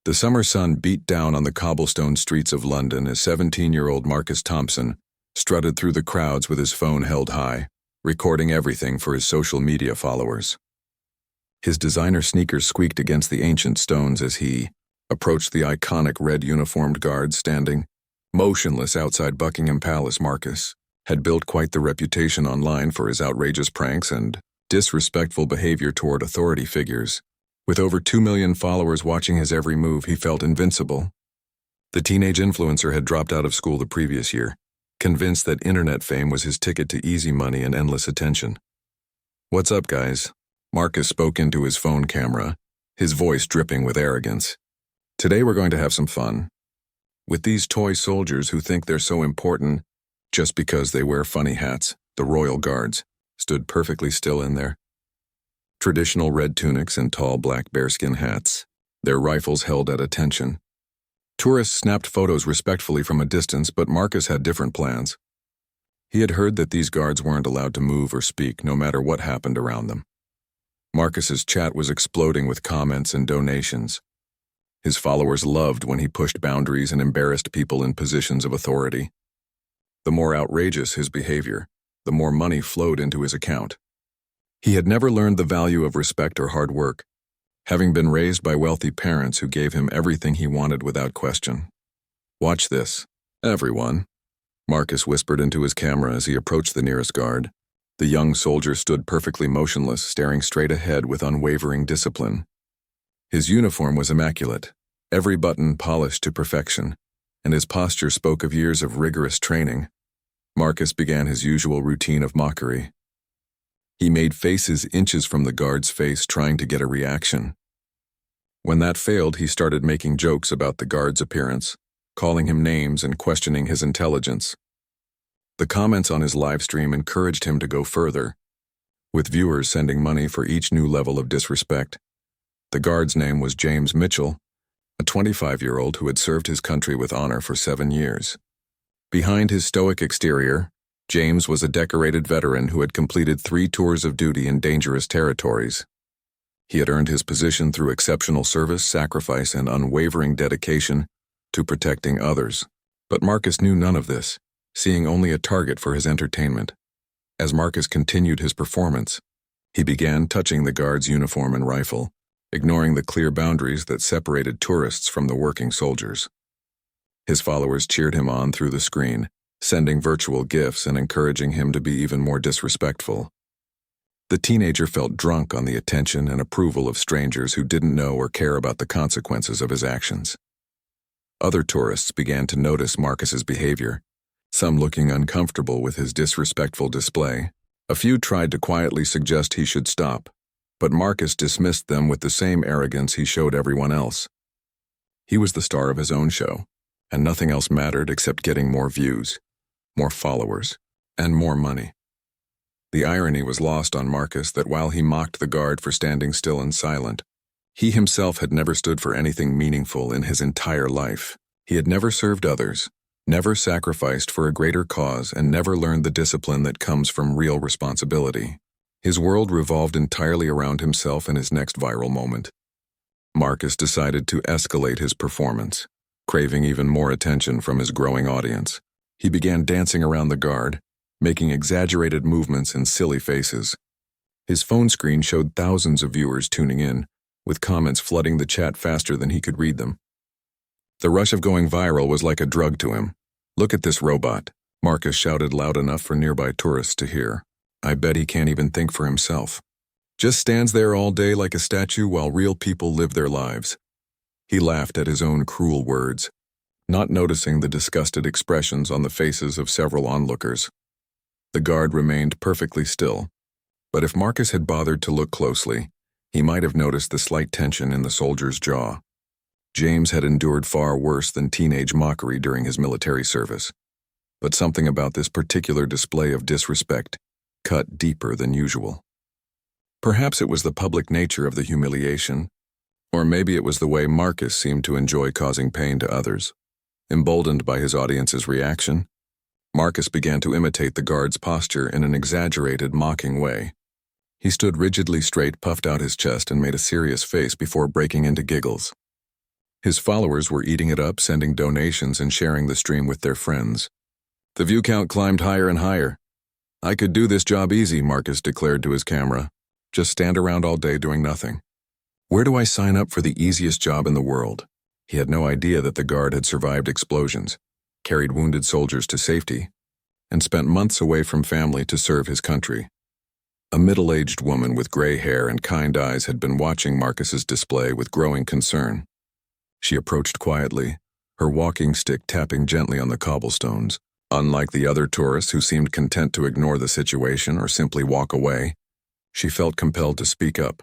The summer sun beat down on the cobblestone streets of London as 17-year-old Marcus Thompson strutted through the crowds with his phone held high, recording everything for his social media followers. His designer sneakers squeaked against the ancient stones as he approached the iconic red uniformed guards standing motionless outside Buckingham Palace. Marcus had built quite the reputation online for his outrageous pranks and disrespectful behavior toward authority figures. With over 2 million followers watching his every move, he felt invincible. The teenage influencer had dropped out of school the previous year, convinced that internet fame was his ticket to easy money and endless attention. "What's up, guys?" Marcus spoke into his phone camera, his voice dripping with arrogance. "Today we're going to have some fun with these toy soldiers who think they're so important just because they wear funny hats." The royal guards stood perfectly still in their traditional red tunics and tall black bearskin hats, their rifles held at attention. Tourists snapped photos respectfully from a distance, but Marcus had different plans. He had heard that these guards weren't allowed to move or speak no matter what happened around them. Marcus's chat was exploding with comments and donations. His followers loved when he pushed boundaries and embarrassed people in positions of authority. The more outrageous his behavior, the more money flowed into his account. He had never learned the value of respect or hard work, having been raised by wealthy parents who gave him everything he wanted without question. "Watch this, everyone," Marcus whispered into his camera as he approached the nearest guard. The young soldier stood perfectly motionless, staring straight ahead with unwavering discipline. His uniform was immaculate, every button polished to perfection, and his posture spoke of years of rigorous training. Marcus began his usual routine of mockery. He made faces inches from the guard's face, trying to get a reaction. When that failed, he started making jokes about the guard's appearance, calling him names and questioning his intelligence. The comments on his live stream encouraged him to go further, with viewers sending money for each new level of disrespect. The guard's name was James Mitchell, a 25-year-old who had served his country with honor for 7 years. Behind his stoic exterior, James was a decorated veteran who had completed 3 tours of duty in dangerous territories. He had earned his position through exceptional service, sacrifice, and unwavering dedication to protecting others. But Marcus knew none of this, seeing only a target for his entertainment. As Marcus continued his performance, he began touching the guard's uniform and rifle, ignoring the clear boundaries that separated tourists from the working soldiers. His followers cheered him on through the screen, sending virtual gifts and encouraging him to be even more disrespectful. The teenager felt drunk on the attention and approval of strangers who didn't know or care about the consequences of his actions. Other tourists began to notice Marcus's behavior, some looking uncomfortable with his disrespectful display. A few tried to quietly suggest he should stop, but Marcus dismissed them with the same arrogance he showed everyone else. He was the star of his own show, and nothing else mattered except getting more views, more followers, and more money. The irony was lost on Marcus that while he mocked the guard for standing still and silent, he himself had never stood for anything meaningful in his entire life. He had never served others, never sacrificed for a greater cause, and never learned the discipline that comes from real responsibility. His world revolved entirely around himself and his next viral moment. Marcus decided to escalate his performance, craving even more attention from his growing audience. He began dancing around the guard, making exaggerated movements and silly faces. His phone screen showed thousands of viewers tuning in, with comments flooding the chat faster than he could read them. The rush of going viral was like a drug to him. "Look at this robot," Marcus shouted loud enough for nearby tourists to hear. "I bet he can't even think for himself. Just stands there all day like a statue while real people live their lives." He laughed at his own cruel words, not noticing the disgusted expressions on the faces of several onlookers. The guard remained perfectly still, but if Marcus had bothered to look closely, he might have noticed the slight tension in the soldier's jaw. James had endured far worse than teenage mockery during his military service, but something about this particular display of disrespect cut deeper than usual. Perhaps it was the public nature of the humiliation, or maybe it was the way Marcus seemed to enjoy causing pain to others. Emboldened by his audience's reaction, Marcus began to imitate the guard's posture in an exaggerated, mocking way. He stood rigidly straight, puffed out his chest, and made a serious face before breaking into giggles. His followers were eating it up, sending donations and sharing the stream with their friends. The view count climbed higher and higher. "I could do this job easy," Marcus declared to his camera. "Just stand around all day doing nothing. Where do I sign up for the easiest job in the world?" He had no idea that the guard had survived explosions, carried wounded soldiers to safety, and spent months away from family to serve his country. A middle-aged woman with gray hair and kind eyes had been watching Marcus's display with growing concern. She approached quietly, her walking stick tapping gently on the cobblestones. Unlike the other tourists who seemed content to ignore the situation or simply walk away, she felt compelled to speak up.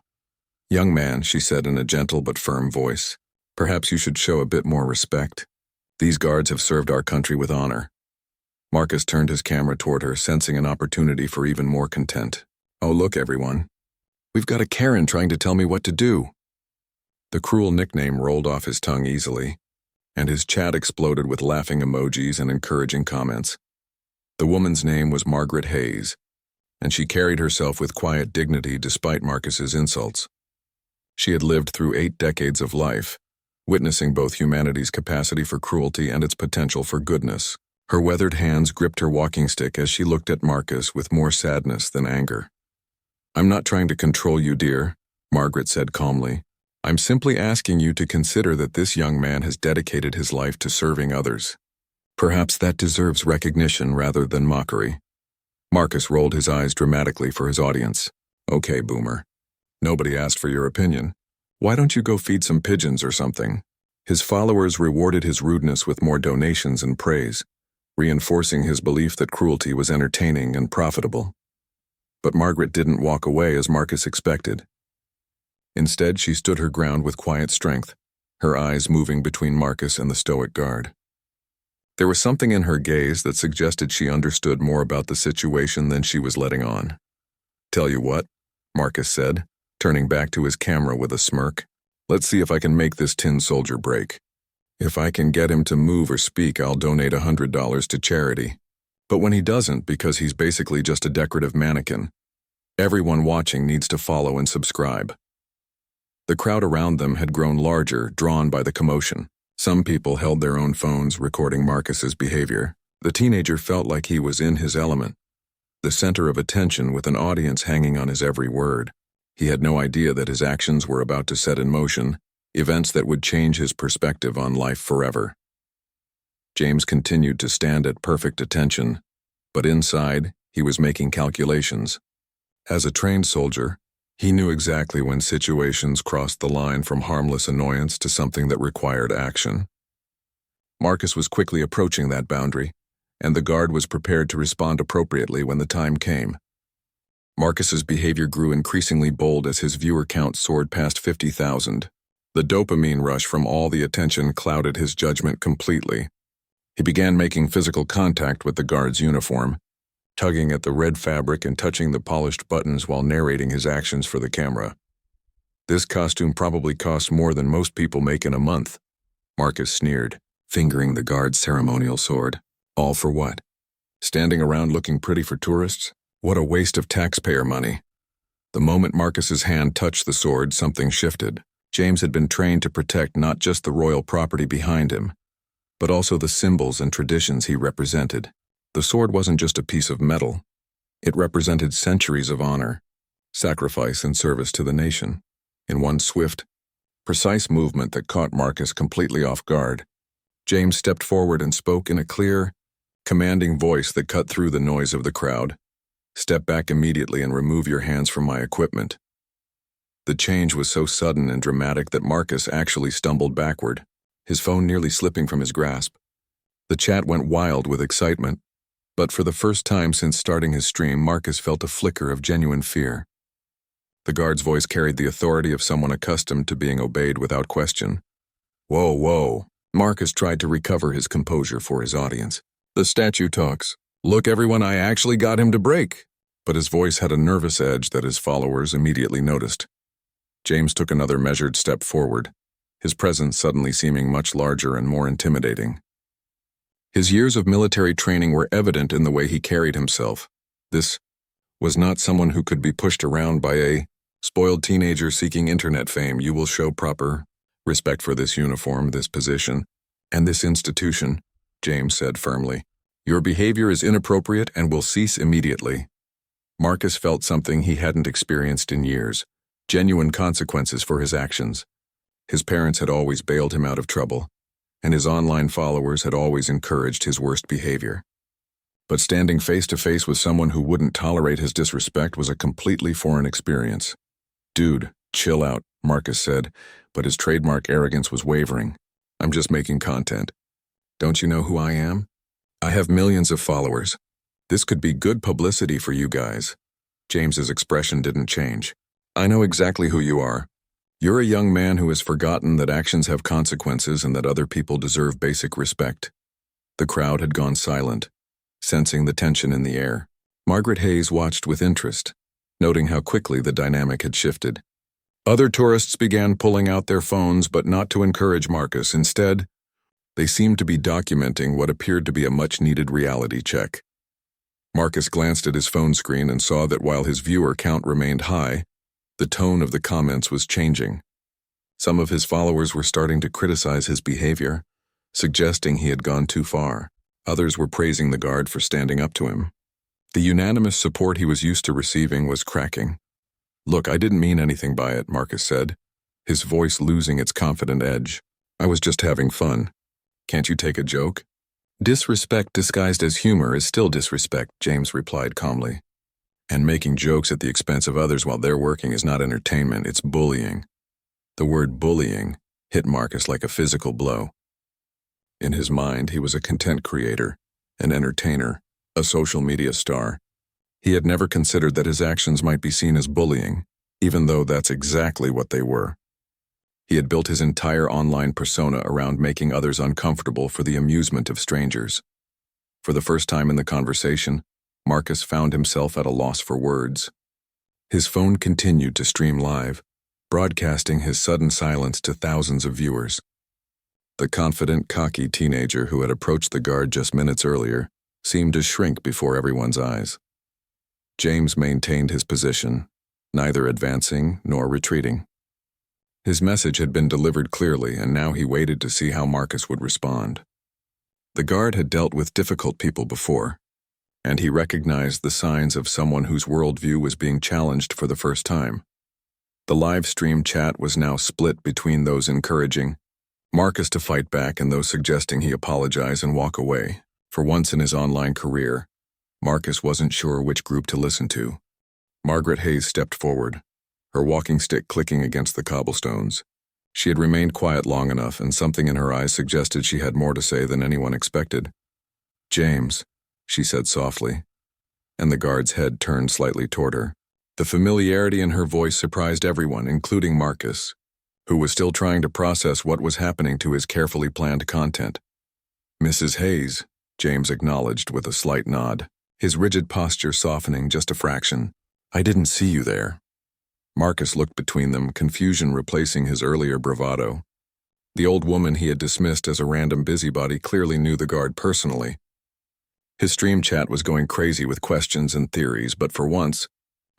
"Young man," she said in a gentle but firm voice, "perhaps you should show a bit more respect. These guards have served our country with honor." Marcus turned his camera toward her, sensing an opportunity for even more content. "Oh, look, everyone. We've got a Karen trying to tell me what to do." The cruel nickname rolled off his tongue easily, and his chat exploded with laughing emojis and encouraging comments. The woman's name was Margaret Hayes, and she carried herself with quiet dignity despite Marcus's insults. She had lived through 8 decades of life, witnessing both humanity's capacity for cruelty and its potential for goodness. Her weathered hands gripped her walking stick as she looked at Marcus with more sadness than anger. "I'm not trying to control you, dear," Margaret said calmly. "I'm simply asking you to consider that this young man has dedicated his life to serving others. Perhaps that deserves recognition rather than mockery." Marcus rolled his eyes dramatically for his audience. "Okay, boomer. Nobody asked for your opinion. Why don't you go feed some pigeons or something?" His followers rewarded his rudeness with more donations and praise, reinforcing his belief that cruelty was entertaining and profitable. But Margaret didn't walk away as Marcus expected. Instead, she stood her ground with quiet strength, her eyes moving between Marcus and the stoic guard. There was something in her gaze that suggested she understood more about the situation than she was letting on. "Tell you what," Marcus said, turning back to his camera with a smirk. "Let's see if I can make this tin soldier break. If I can get him to move or speak, I'll donate $100 to charity. But when he doesn't, because he's basically just a decorative mannequin, everyone watching needs to follow and subscribe." The crowd around them had grown larger, drawn by the commotion. Some people held their own phones, recording Marcus's behavior. The teenager felt like he was in his element, the center of attention with an audience hanging on his every word. He had no idea that his actions were about to set in motion events that would change his perspective on life forever. James continued to stand at perfect attention, but inside, he was making calculations. As a trained soldier, he knew exactly when situations crossed the line from harmless annoyance to something that required action. Marcus was quickly approaching that boundary, and the guard was prepared to respond appropriately when the time came. Marcus's behavior grew increasingly bold as his viewer count soared past 50,000. The dopamine rush from all the attention clouded his judgment completely. He began making physical contact with the guard's uniform, tugging at the red fabric and touching the polished buttons while narrating his actions for the camera. "This costume probably costs more than most people make in a month," Marcus sneered, fingering the guard's ceremonial sword. "All for what? Standing around looking pretty for tourists? What a waste of taxpayer money." The moment Marcus's hand touched the sword, something shifted. James had been trained to protect not just the royal property behind him, but also the symbols and traditions he represented. The sword wasn't just a piece of metal. It represented centuries of honor, sacrifice, and service to the nation. In one swift, precise movement that caught Marcus completely off guard, James stepped forward and spoke in a clear, commanding voice that cut through the noise of the crowd. "Step back immediately and remove your hands from my equipment." The change was so sudden and dramatic that Marcus actually stumbled backward, his phone nearly slipping from his grasp. The chat went wild with excitement, but for the first time since starting his stream, Marcus felt a flicker of genuine fear. The guard's voice carried the authority of someone accustomed to being obeyed without question. "Whoa, whoa." Marcus tried to recover his composure for his audience. "The statue talks. Look, everyone, I actually got him to break." But his voice had a nervous edge that his followers immediately noticed. James took another measured step forward, his presence suddenly seeming much larger and more intimidating. His years of military training were evident in the way he carried himself. This was not someone who could be pushed around by a spoiled teenager seeking internet fame. "You will show proper Respect for this uniform, this position, and this institution, James said firmly. Your behavior is inappropriate and will cease immediately. Marcus felt something he hadn't experienced in years, genuine consequences for his actions. His parents had always bailed him out of trouble, and his online followers had always encouraged his worst behavior. But standing face to face with someone who wouldn't tolerate his disrespect was a completely foreign experience. Dude, chill out, Marcus said, but his trademark arrogance was wavering. I'm just making content. Don't you know who I am? I have millions of followers. This could be good publicity for you guys. James's expression didn't change. I know exactly who you are. You're a young man who has forgotten that actions have consequences and that other people deserve basic respect. The crowd had gone silent, sensing the tension in the air. Margaret Hayes watched with interest, noting how quickly the dynamic had shifted. Other tourists began pulling out their phones, but not to encourage Marcus. Instead, they seemed to be documenting what appeared to be a much-needed reality check. Marcus glanced at his phone screen and saw that while his viewer count remained high, the tone of the comments was changing. Some of his followers were starting to criticize his behavior, suggesting he had gone too far. Others were praising the guard for standing up to him. The unanimous support he was used to receiving was cracking. Look, I didn't mean anything by it, Marcus said, his voice losing its confident edge. I was just having fun. Can't you take a joke? Disrespect disguised as humor is still disrespect, James replied calmly. And making jokes at the expense of others while they're working is not entertainment, it's bullying. The word bullying hit Marcus like a physical blow. In his mind, he was a content creator, an entertainer, a social media star. He had never considered that his actions might be seen as bullying, even though that's exactly what they were. He had built his entire online persona around making others uncomfortable for the amusement of strangers. For the first time in the conversation, Marcus found himself at a loss for words. His phone continued to stream live, broadcasting his sudden silence to thousands of viewers. The confident, cocky teenager who had approached the guard just minutes earlier seemed to shrink before everyone's eyes. James maintained his position, neither advancing nor retreating. His message had been delivered clearly, and now he waited to see how Marcus would respond. The guard had dealt with difficult people before, and he recognized the signs of someone whose worldview was being challenged for the first time. The live-stream chat was now split between those encouraging Marcus to fight back and those suggesting he apologize and walk away. For once in his online career, Marcus wasn't sure which group to listen to. Margaret Hayes stepped forward, her walking stick clicking against the cobblestones. She had remained quiet long enough, and something in her eyes suggested she had more to say than anyone expected. James, she said softly, and the guard's head turned slightly toward her. The familiarity in her voice surprised everyone, including Marcus, who was still trying to process what was happening to his carefully planned content. Mrs. Hayes, James acknowledged with a slight nod, his rigid posture softening just a fraction. I didn't see you there. Marcus looked between them, confusion replacing his earlier bravado. The old woman he had dismissed as a random busybody clearly knew the guard personally. His stream chat was going crazy with questions and theories, but for once,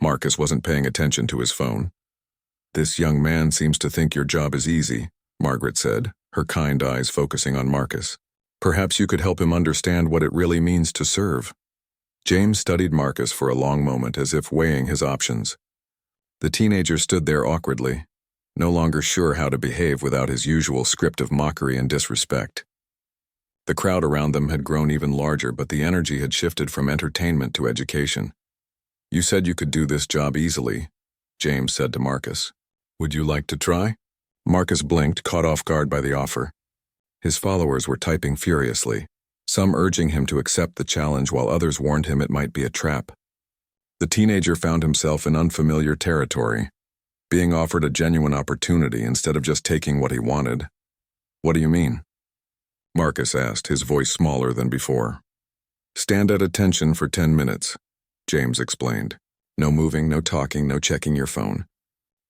Marcus wasn't paying attention to his phone. This young man seems to think your job is easy, Margaret said, her kind eyes focusing on Marcus. Perhaps you could help him understand what it really means to serve. James studied Marcus for a long moment as if weighing his options. The teenager stood there awkwardly, no longer sure how to behave without his usual script of mockery and disrespect. The crowd around them had grown even larger, but the energy had shifted from entertainment to education. You said you could do this job easily, James said to Marcus. Would you like to try? Marcus blinked, caught off guard by the offer. His followers were typing furiously, some urging him to accept the challenge while others warned him it might be a trap. The teenager found himself in unfamiliar territory, being offered a genuine opportunity instead of just taking what he wanted. What do you mean? Marcus asked, his voice smaller than before. Stand at attention for 10 minutes, James explained. No moving, no talking, no checking your phone.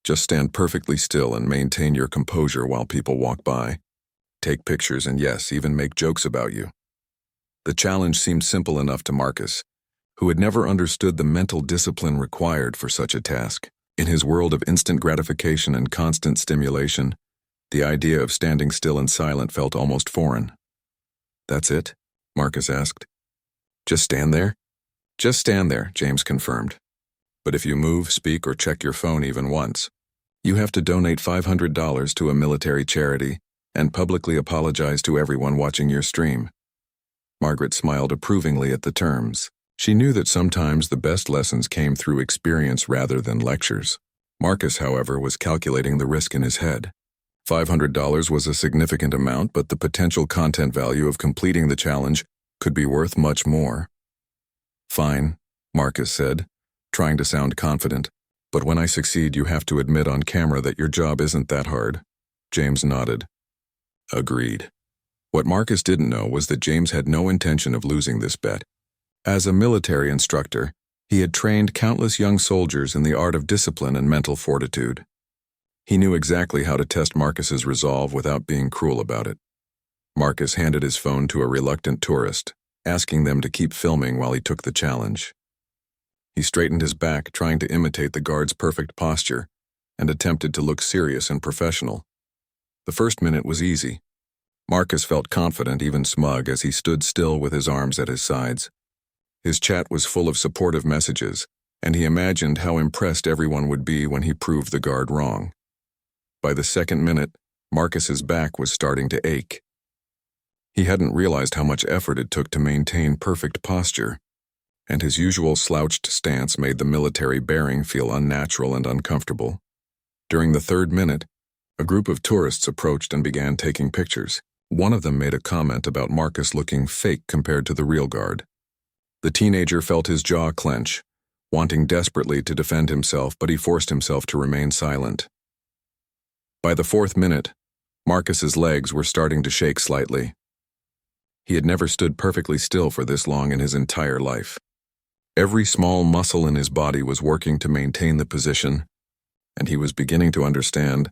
Just stand perfectly still and maintain your composure while people walk by. Take pictures and yes, even make jokes about you. The challenge seemed simple enough to Marcus, who had never understood the mental discipline required for such a task. In his world of instant gratification and constant stimulation, The idea of standing still and silent felt almost foreign. "That's it?" Marcus asked. "Just stand there?" "Just stand there," James confirmed. "But if you move, speak, or check your phone even once, you have to donate $500 to a military charity and publicly apologize to everyone watching your stream." Margaret smiled approvingly at the terms. She knew that sometimes the best lessons came through experience rather than lectures. Marcus, however, was calculating the risk in his head. $500 was a significant amount, but the potential content value of completing the challenge could be worth much more. "Fine," Marcus said, trying to sound confident. "But when I succeed, you have to admit on camera that your job isn't that hard." James nodded. Agreed. What Marcus didn't know was that James had no intention of losing this bet. As a military instructor, he had trained countless young soldiers in the art of discipline and mental fortitude. He knew exactly how to test Marcus's resolve without being cruel about it. Marcus handed his phone to a reluctant tourist, asking them to keep filming while he took the challenge. He straightened his back, trying to imitate the guard's perfect posture, and attempted to look serious and professional. The first minute was easy. Marcus felt confident, even smug, as he stood still with his arms at his sides. His chat was full of supportive messages, and he imagined how impressed everyone would be when he proved the guard wrong. By the second minute, Marcus's back was starting to ache. He hadn't realized how much effort it took to maintain perfect posture, and his usual slouched stance made the military bearing feel unnatural and uncomfortable. During the third minute, a group of tourists approached and began taking pictures. One of them made a comment about Marcus looking fake compared to the real guard. The teenager felt his jaw clench, wanting desperately to defend himself, but he forced himself to remain silent. By the fourth minute, Marcus's legs were starting to shake slightly. He had never stood perfectly still for this long in his entire life. Every small muscle in his body was working to maintain the position, and he was beginning to understand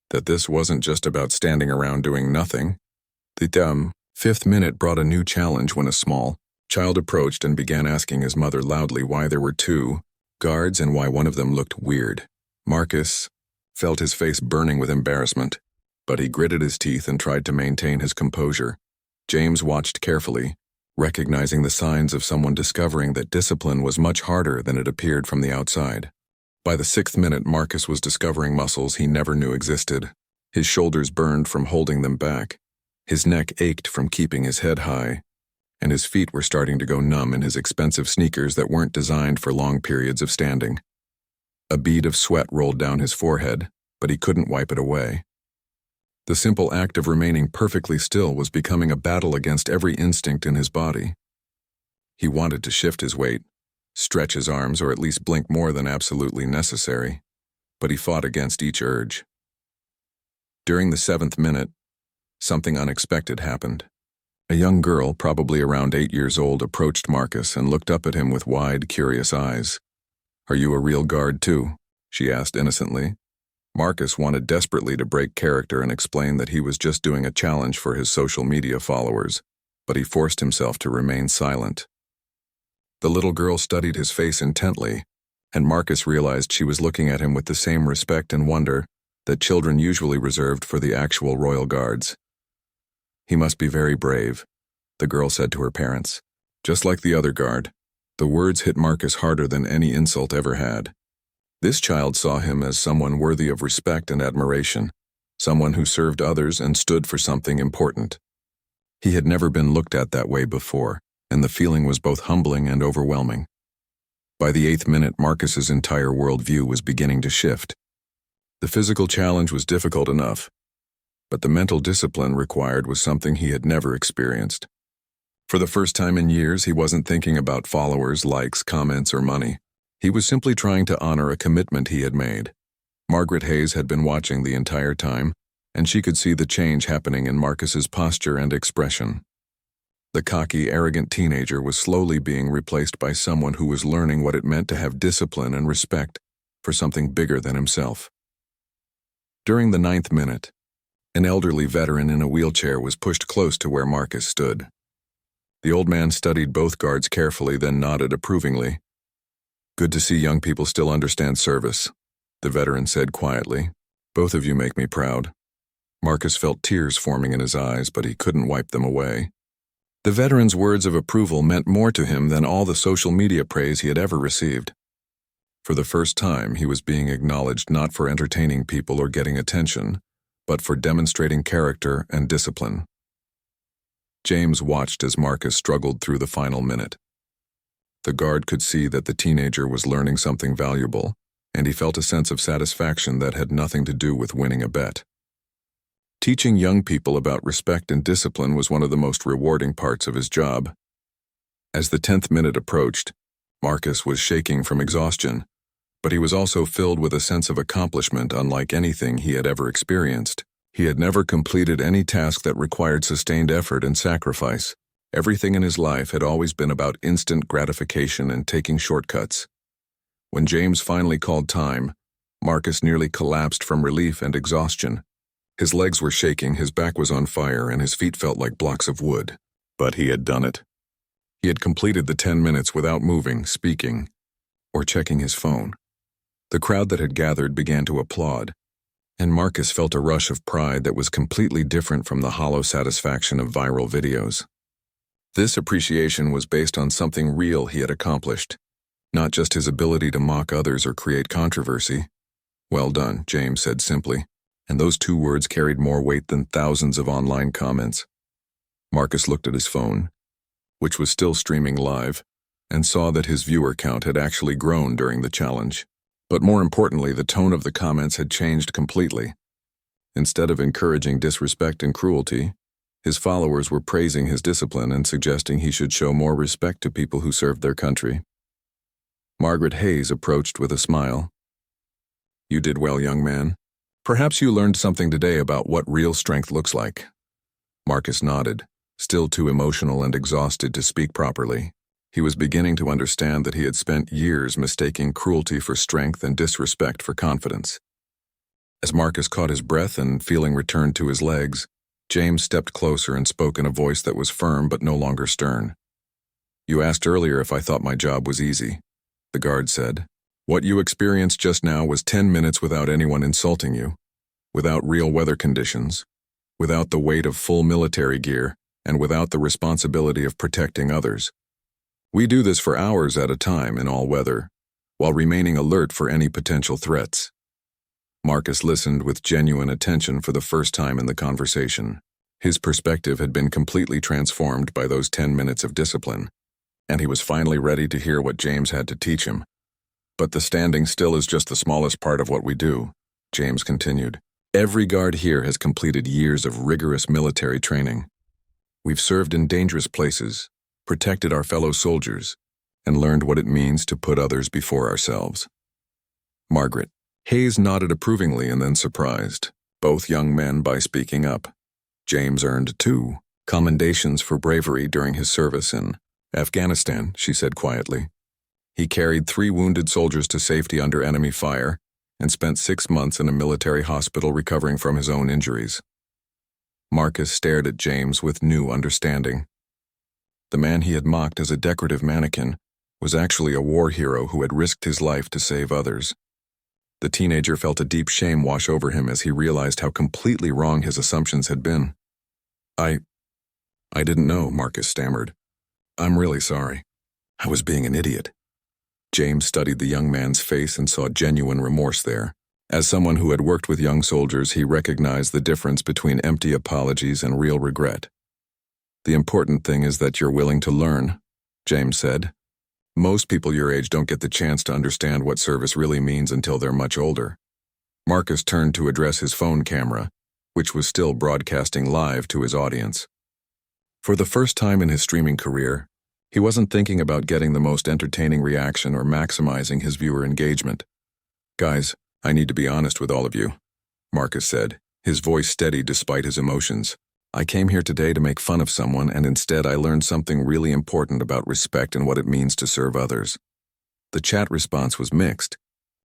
that this wasn't just about standing around doing nothing. The fifth minute brought a new challenge when a small child approached and began asking his mother loudly why there were two guards and why one of them looked weird. Marcus felt his face burning with embarrassment, but he gritted his teeth and tried to maintain his composure. James watched carefully, recognizing the signs of someone discovering that discipline was much harder than it appeared from the outside. By the sixth minute, Marcus was discovering muscles he never knew existed. His shoulders burned from holding them back, his neck ached from keeping his head high, and his feet were starting to go numb in his expensive sneakers that weren't designed for long periods of standing. A bead of sweat rolled down his forehead, but he couldn't wipe it away. The simple act of remaining perfectly still was becoming a battle against every instinct in his body. He wanted to shift his weight, stretch his arms, or at least blink more than absolutely necessary, but he fought against each urge. During the seventh minute, something unexpected happened. A young girl, probably around 8 years old, approached Marcus and looked up at him with wide, curious eyes. "Are you a real guard too?" she asked innocently. Marcus wanted desperately to break character and explain that he was just doing a challenge for his social media followers, but he forced himself to remain silent. The little girl studied his face intently, and Marcus realized she was looking at him with the same respect and wonder that children usually reserved for the actual royal guards. "He must be very brave," the girl said to her parents. Just like the other guard, the words hit Marcus harder than any insult ever had. This child saw him as someone worthy of respect and admiration, someone who served others and stood for something important. He had never been looked at that way before, and the feeling was both humbling and overwhelming. By the 8th minute, Marcus's entire worldview was beginning to shift. The physical challenge was difficult enough, but the mental discipline required was something he had never experienced. For the first time in years, he wasn't thinking about followers, likes, comments, or money. He was simply trying to honor a commitment he had made. Margaret Hayes had been watching the entire time, and she could see the change happening in Marcus's posture and expression. The cocky, arrogant teenager was slowly being replaced by someone who was learning what it meant to have discipline and respect for something bigger than himself. During the 9th minute, an elderly veteran in a wheelchair was pushed close to where Marcus stood. The old man studied both guards carefully, then nodded approvingly. "Good to see young people still understand service," the veteran said quietly. "Both of you make me proud." Marcus felt tears forming in his eyes, but he couldn't wipe them away. The veteran's words of approval meant more to him than all the social media praise he had ever received. For the first time, he was being acknowledged not for entertaining people or getting attention, but for demonstrating character and discipline. James watched as Marcus struggled through the final minute. The guard could see that the teenager was learning something valuable, and he felt a sense of satisfaction that had nothing to do with winning a bet. Teaching young people about respect and discipline was one of the most rewarding parts of his job. As the 10th minute approached, Marcus was shaking from exhaustion, but he was also filled with a sense of accomplishment unlike anything he had ever experienced. He had never completed any task that required sustained effort and sacrifice. Everything in his life had always been about instant gratification and taking shortcuts. When James finally called time, Marcus nearly collapsed from relief and exhaustion. His legs were shaking, his back was on fire, and his feet felt like blocks of wood. But he had done it. He had completed the 10 minutes without moving, speaking, or checking his phone. The crowd that had gathered began to applaud, and Marcus felt a rush of pride that was completely different from the hollow satisfaction of viral videos. This appreciation was based on something real he had accomplished, not just his ability to mock others or create controversy. "Well done," James said simply, and those 2 words carried more weight than thousands of online comments. Marcus looked at his phone, which was still streaming live, and saw that his viewer count had actually grown during the challenge. But more importantly, the tone of the comments had changed completely. Instead of encouraging disrespect and cruelty, his followers were praising his discipline and suggesting he should show more respect to people who served their country. Margaret Hayes approached with a smile. "You did well, young man. Perhaps you learned something today about what real strength looks like." Marcus nodded, still too emotional and exhausted to speak properly. He was beginning to understand that he had spent years mistaking cruelty for strength and disrespect for confidence. As Marcus caught his breath and feeling returned to his legs, James stepped closer and spoke in a voice that was firm but no longer stern. "You asked earlier if I thought my job was easy," the guard said. "What you experienced just now was 10 minutes without anyone insulting you, without real weather conditions, without the weight of full military gear, and without the responsibility of protecting others. We do this for hours at a time in all weather, while remaining alert for any potential threats." Marcus listened with genuine attention for the first time in the conversation. His perspective had been completely transformed by those 10 minutes of discipline, and he was finally ready to hear what James had to teach him. "But the standing still is just the smallest part of what we do," James continued. "Every guard here has completed years of rigorous military training. We've served in dangerous places, protected our fellow soldiers, and learned what it means to put others before ourselves." Margaret Hayes nodded approvingly and then surprised both young men by speaking up. James earned 2 commendations for bravery during his service in Afghanistan, she said quietly. He carried 3 wounded soldiers to safety under enemy fire and spent 6 months in a military hospital recovering from his own injuries. Marcus stared at James with new understanding. The man he had mocked as a decorative mannequin was actually a war hero who had risked his life to save others. The teenager felt a deep shame wash over him as he realized how completely wrong his assumptions had been. I didn't know," Marcus stammered. "I'm really sorry. I was being an idiot." James studied the young man's face and saw genuine remorse there. As someone who had worked with young soldiers, he recognized the difference between empty apologies and real regret. "The important thing is that you're willing to learn," James said. "Most people your age don't get the chance to understand what service really means until they're much older." Marcus turned to address his phone camera, which was still broadcasting live to his audience. For the first time in his streaming career, he wasn't thinking about getting the most entertaining reaction or maximizing his viewer engagement. "Guys, I need to be honest with all of you," Marcus said, his voice steady despite his emotions. "I came here today to make fun of someone, and instead I learned something really important about respect and what it means to serve others." The chat response was mixed,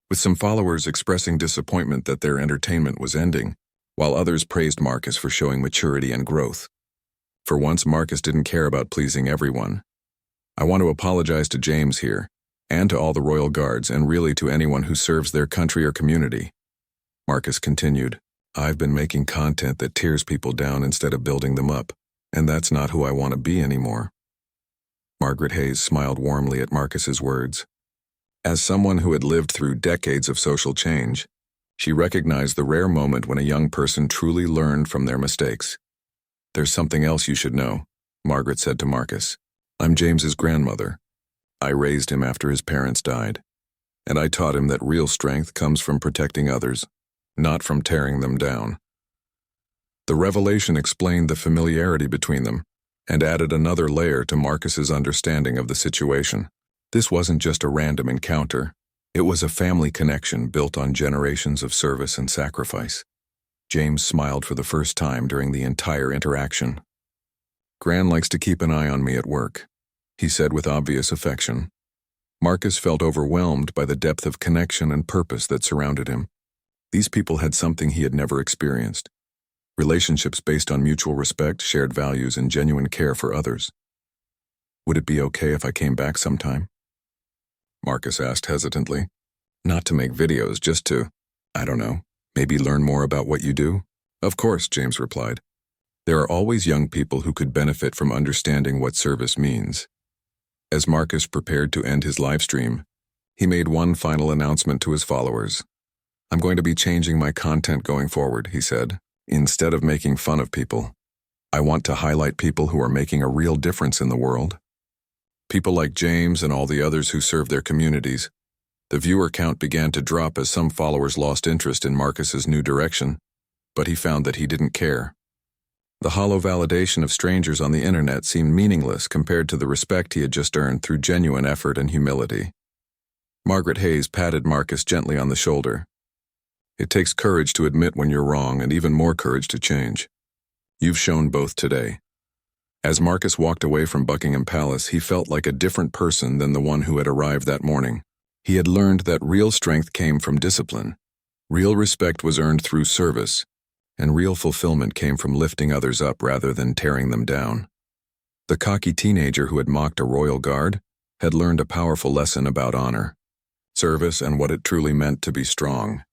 with some followers expressing disappointment that their entertainment was ending, while others praised Marcus for showing maturity and growth. For once, Marcus didn't care about pleasing everyone. "I want to apologize to James here, and to all the Royal Guards, and really to anyone who serves their country or community," Marcus continued. I've been making content that tears people down instead of building them up, and that's not who I want to be anymore." Margaret Hayes smiled warmly at Marcus's words. As someone who had lived through decades of social change, she recognized the rare moment when a young person truly learned from their mistakes. "There's something else you should know," Margaret said to Marcus. "I'm James's grandmother. I raised him after his parents died, and I taught him that real strength comes from protecting others, not from tearing them down." The revelation explained the familiarity between them and added another layer to Marcus's understanding of the situation. This wasn't just a random encounter. It was a family connection built on generations of service and sacrifice. James smiled for the first time during the entire interaction. "Gran likes to keep an eye on me at work," he said with obvious affection. Marcus felt overwhelmed by the depth of connection and purpose that surrounded him. These people had something he had never experienced: relationships based on mutual respect, shared values, and genuine care for others. "Would it be okay if I came back sometime?" Marcus asked hesitantly. "Not to make videos, just to, I don't know, maybe learn more about what you do?" "Of course," James replied. "There are always young people who could benefit from understanding what service means." As Marcus prepared to end his live stream, he made one final announcement to his followers. "I'm going to be changing my content going forward," he said. "Instead of making fun of people, I want to highlight people who are making a real difference in the world. People like James and all the others who serve their communities." The viewer count began to drop as some followers lost interest in Marcus's new direction, but he found that he didn't care. The hollow validation of strangers on the internet seemed meaningless compared to the respect he had just earned through genuine effort and humility. Margaret Hayes patted Marcus gently on the shoulder. "It takes courage to admit when you're wrong and even more courage to change. You've shown both today." As Marcus walked away from Buckingham Palace, he felt like a different person than the one who had arrived that morning. He had learned that real strength came from discipline, real respect was earned through service, and real fulfillment came from lifting others up rather than tearing them down. The cocky teenager who had mocked a royal guard had learned a powerful lesson about honor, service, and what it truly meant to be strong.